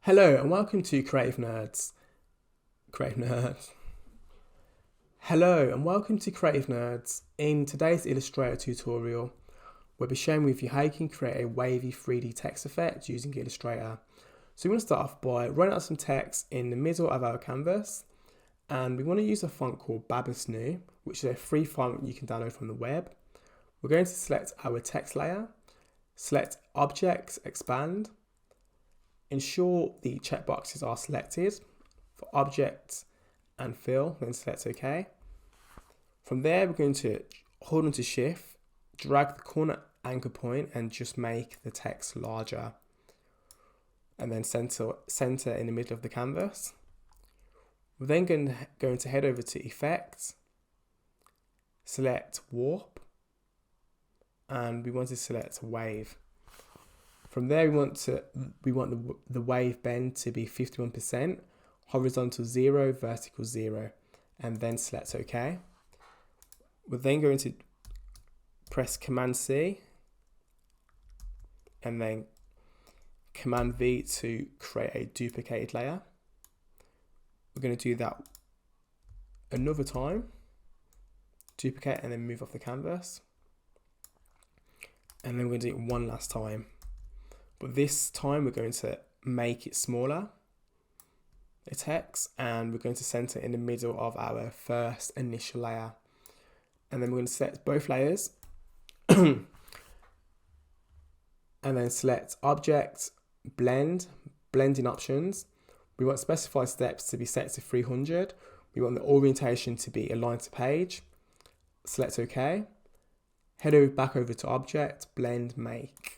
Hello and welcome to Creative Nerds. Creative Nerds. Hello and welcome to Creative Nerds. In today's Illustrator tutorial, we'll be sharing with you how you can create a wavy 3D text effect using Illustrator. So we want to start off by running out some text in the middle of our canvas, and we want to use a font called Babasnu, which is a free font you can download from the web. We're going to select our text layer, select Objects, Expand. Ensure the checkboxes are selected for Objects and Fill, then select OK. From there, we're going to hold on to Shift, drag the corner anchor point and just make the text larger. And then center in the middle of the canvas. We're then going to head over to Effects, select Warp, and we want to select Wave. From there, we want the wave bend to be 51%, horizontal 0, vertical 0, and then select OK. We're then going to press Command C and then Command V to create a duplicated layer. We're going to do that another time, duplicate and then move off the canvas. And then we're going to do it one last time. But this time we're going to make it smaller, the text, and we're going to center in the middle of our first initial layer. And then we're going to select both layers and then select Object, Blend, Blending Options. We want specified steps to be set to 300. We want the orientation to be aligned to page. Select OK. Head back over to Object, Blend, Make.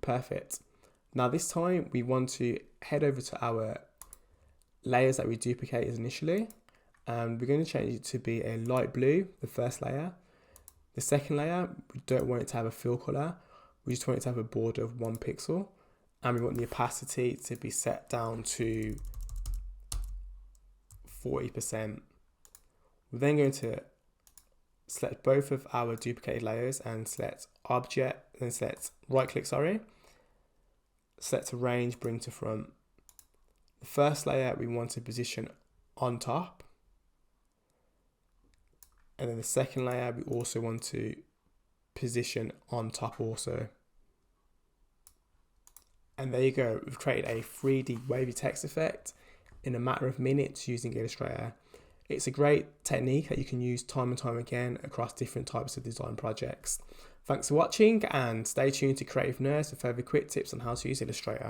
Perfect. Now this time we want to head over to our layers that we duplicated initially, and we're going to change it to be a light blue, the first layer. The second layer, we don't want it to have a fill color, we just want it to have a border of 1 pixel, and we want the opacity to be set down to 40%. We're then going to select both of our duplicated layers and select Object, then select right click, select Arrange, Bring to Front. The first layer we want to position on top, and then the second layer we also want to position on top also. And there you go, we've created a 3D wavy text effect in a matter of minutes using Illustrator. It's a great technique that you can use time and time again across different types of design projects. Thanks for watching and stay tuned to Creative Nerds for further quick tips on how to use Illustrator.